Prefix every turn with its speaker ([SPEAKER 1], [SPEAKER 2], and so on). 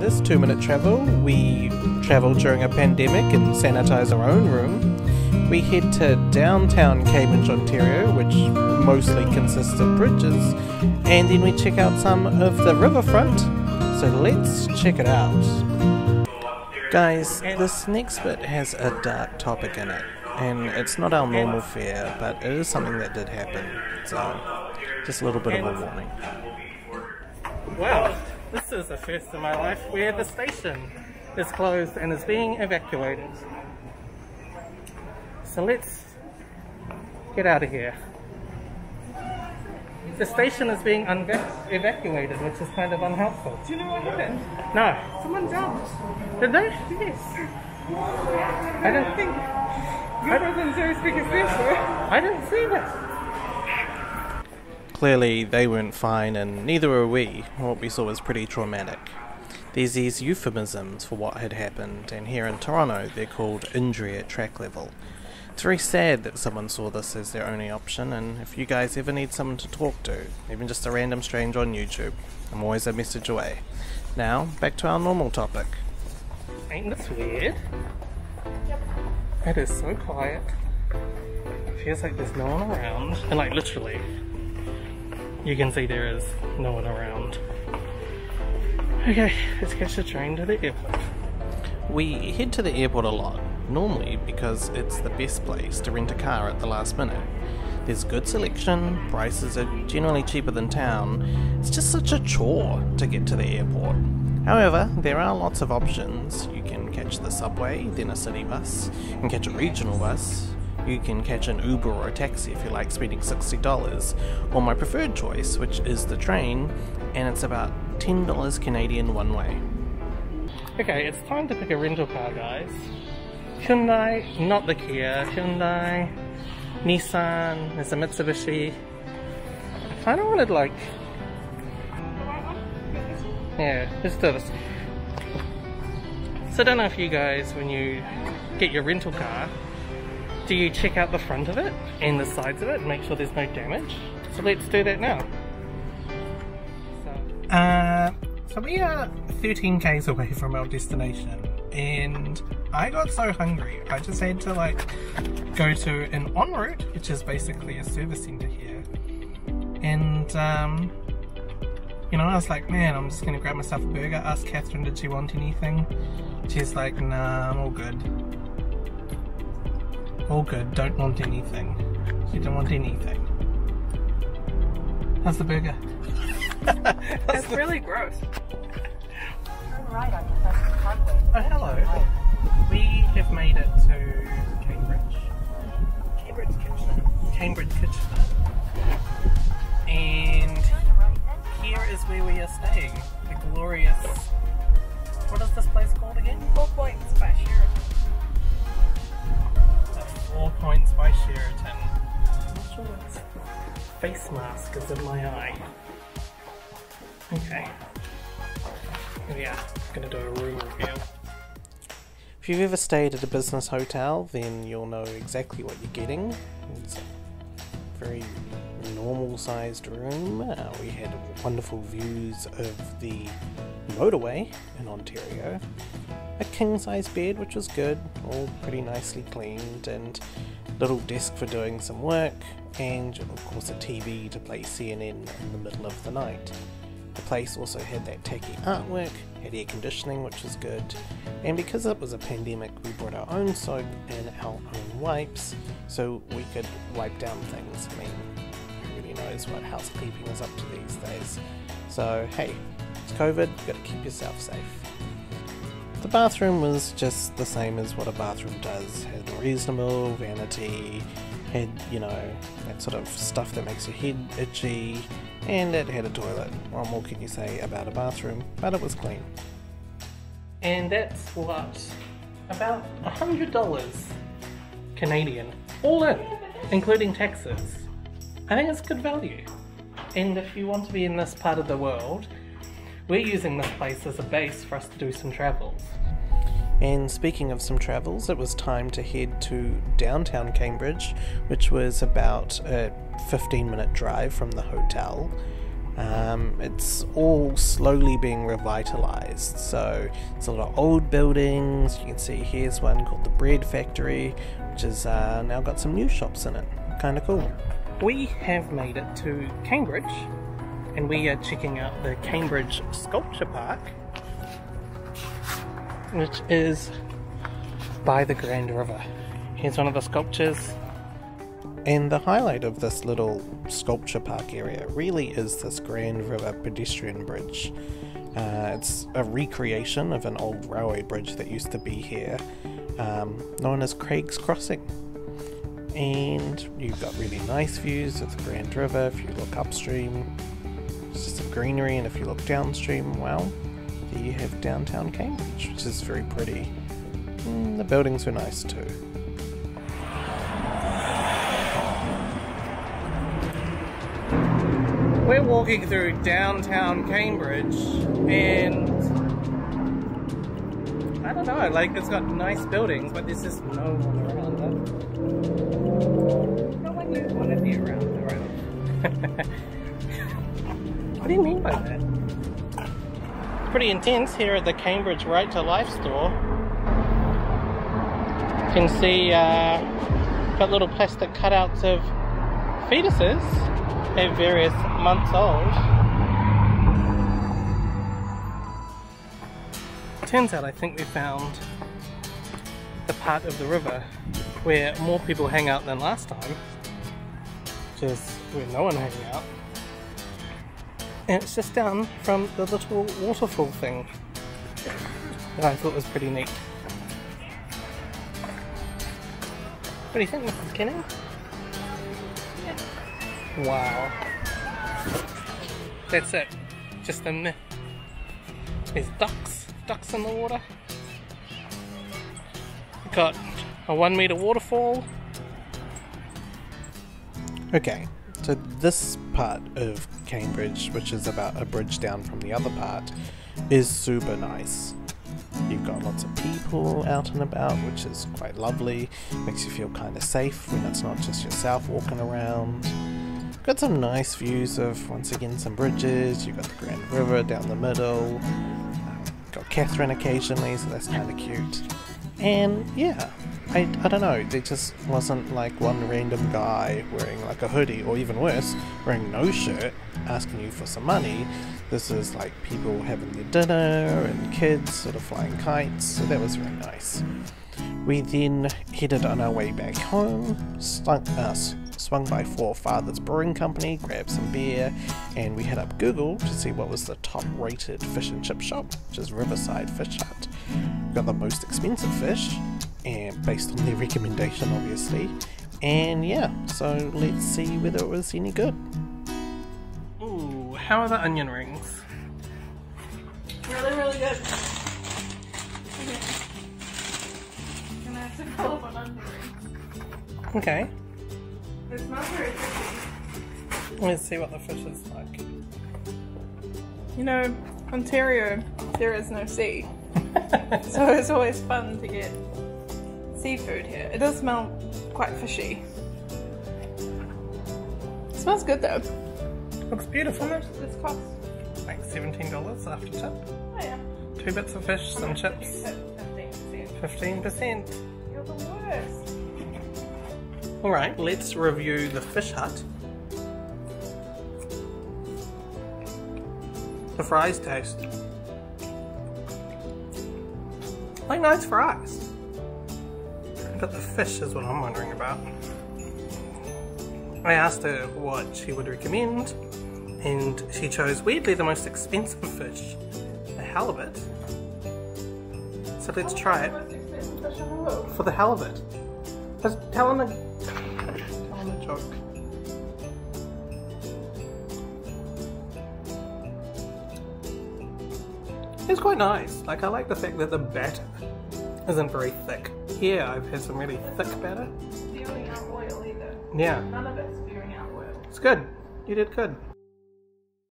[SPEAKER 1] this 2-minute travel, we travel during a pandemic and sanitize our own room. We head to downtown Cambridge, Ontario, which mostly consists of bridges, and then we check out some of the riverfront. So let's check it out. Guys, this next bit has a dark topic in it, and it's not our normal fare, but it is something that did happen, so just a little bit of a warning.
[SPEAKER 2] Wow, this is the first in my life where the station is closed and is being evacuated. So let's get out of here. The station is being evacuated, which is kind of unhelpful.
[SPEAKER 3] Do you know what happened?
[SPEAKER 2] No.
[SPEAKER 3] Someone jumped.
[SPEAKER 2] Did they?
[SPEAKER 3] Yes.
[SPEAKER 2] I don't think...
[SPEAKER 3] Your brother's very speaking English, sir.
[SPEAKER 2] I didn't see that.
[SPEAKER 1] Clearly they weren't fine, and neither were we. What we saw was pretty traumatic. There's these euphemisms for what had happened, and here in Toronto they're called injury at track level. It's very sad that someone saw this as their only option, and if you guys ever need someone to talk to, even just a random stranger on YouTube, I'm always a message away. Now, back to our normal topic.
[SPEAKER 2] Ain't this weird? It is so quiet. It feels like there's no one around, and like literally, you can see there is no one around. Okay, let's catch the train to the airport.
[SPEAKER 1] We head to the airport a lot, normally because it's the best place to rent a car at the last minute. There's good selection, prices are generally cheaper than town. It's just such a chore to get to the airport. However, there are lots of options. You can catch the subway, then a city bus. You can catch a regional bus. You can catch an Uber or a taxi if you like spending $60, or my preferred choice, which is the train, and it's about $10 Canadian one way.
[SPEAKER 2] Okay, it's time to pick a rental car, guys. Hyundai, not the Kia, Hyundai, Nissan, there's a Mitsubishi. I kind of wanted like... Yeah, let's do this. So I don't know if you guys, when you get your rental car, do you check out the front of it and the sides of it and make sure there's no damage? So let's do that now. So we are 13 k's away from our destination, and I got so hungry I just had to like go to an en route, which is basically a service centre here, and you know, I was like, man, I'm just gonna grab myself a burger. Asked Catherine did she want anything. She's like, nah, I'm all good. All good, don't want anything. She don't want anything. How's the burger?
[SPEAKER 3] That's really gross.
[SPEAKER 4] Turn right on Professor Parkway.
[SPEAKER 2] Oh, hello. We have made it to Cambridge. Cambridge Kitchener. And here is where we are staying. The glorious... What is this place called again?
[SPEAKER 3] 4 Points by Sheraton.
[SPEAKER 2] 4 Points by Sheraton. I'm not sure what face mask is in my eye. Okay. Yeah, I'm gonna do a room review.
[SPEAKER 1] If you've ever stayed at a business hotel, then you'll know exactly what you're getting. It's a very normal sized room. We had wonderful views of the motorway in Ontario. A king size bed, which was good, all pretty nicely cleaned, and little desk for doing some work, and of course a TV to play CNN in the middle of the night. The place also had that tacky artwork, had air conditioning, which was good, and because it was a pandemic we brought our own soap and our own wipes so we could wipe down things. I mean, who really knows what housekeeping is up to these days. So hey, it's COVID, you've got to keep yourself safe. The bathroom was just the same as what a bathroom does. Had reasonable vanity, had, you know, that sort of stuff that makes your head itchy, and it had a toilet. What more can you say about a bathroom? But it was clean.
[SPEAKER 2] And that's what? About $100 Canadian. All in, including taxes. I think it's good value. And if you want to be in this part of the world, we're using this place as a base for us to do some travels.
[SPEAKER 1] And speaking of some travels, it was time to head to downtown Cambridge, which was about a 15-minute drive from the hotel. It's all slowly being revitalized, so it's a lot of old buildings. You can see here's one called the Bread Factory, which has now got some new shops in it. Kind of cool.
[SPEAKER 2] We have made it to Cambridge, and we are checking out the Cambridge Sculpture Park, which is by the Grand River. Here's one of the sculptures.
[SPEAKER 1] And the highlight of this little sculpture park area really is this Grand River pedestrian bridge. It's a recreation of an old railway bridge that used to be here, known as Craig's Crossing. And you've got really nice views of the Grand River. If you look upstream, it's just some greenery, and if you look downstream, well, there you have downtown Cambridge, which is very pretty. The buildings were nice too.
[SPEAKER 2] We're walking through downtown Cambridge, and I don't know, like, it's got nice buildings, but there's just no one around it.
[SPEAKER 3] No one you want to be around the road.
[SPEAKER 2] What do you mean by that? It's pretty intense here at the Cambridge Right to Life store. You can see got little plastic cutouts of fetuses at various months old. Turns out I think we found the part of the river where more people hang out than last time, which is where no one hangs out. And it's just down from the little waterfall thing that I thought was pretty neat. What do you think, Mrs. Kenning? Wow. That's it. Just a myth. There's ducks in the water. We've got a 1 meter waterfall.
[SPEAKER 1] Okay, so this part of Cambridge, which is about a bridge down from the other part, is super nice. You've got lots of people out and about, which is quite lovely. Makes you feel kind of safe when it's not just yourself walking around. Got some nice views of, once again, some bridges. You've got the Grand River down the middle. Got Catherine occasionally, so that's kind of cute. And yeah, I don't know, there just wasn't like one random guy wearing like a hoodie, or even worse, wearing no shirt, asking you for some money. This is like people having their dinner and kids sort of flying kites, so that was very nice. We then headed on our way back home, swung by Four Fathers Brewing Company, grabbed some beer, and we hit up Google to see what was the top rated fish and chip shop, which is Riverside Fish Hut. We got the most expensive fish, and based on their recommendation obviously, and yeah, so let's see whether it was any good.
[SPEAKER 2] Ooh, how are the onion rings?
[SPEAKER 3] Really, really good. Okay. Gonna have to fill up on onion rings.
[SPEAKER 2] Okay,
[SPEAKER 3] It smells very fishy.
[SPEAKER 2] let's see what the fish is like.
[SPEAKER 3] You know, Ontario, there is no sea. So it's always fun to get seafood here. It does smell quite fishy. It smells good though.
[SPEAKER 2] Looks beautiful.
[SPEAKER 3] How much does this cost?
[SPEAKER 2] Like $17 after tip.
[SPEAKER 3] Oh yeah.
[SPEAKER 2] 2 bits of fish, some chips.
[SPEAKER 3] 15%.
[SPEAKER 2] 15%.
[SPEAKER 3] You're the worst.
[SPEAKER 2] Alright, let's review the fish hut. The fries taste like nice fries, but the fish is what I'm wondering about. I asked her what she would recommend, and she chose weirdly the most expensive fish, the halibut. So let's try it for the halibut. Just tell him a joke. It's quite nice. Like, I like the fact that the batter isn't very thick. Here I've had some really thick batter.
[SPEAKER 3] Spewing out oil either.
[SPEAKER 2] Yeah,
[SPEAKER 3] None of it's spewing out oil.
[SPEAKER 2] it's good. You did good.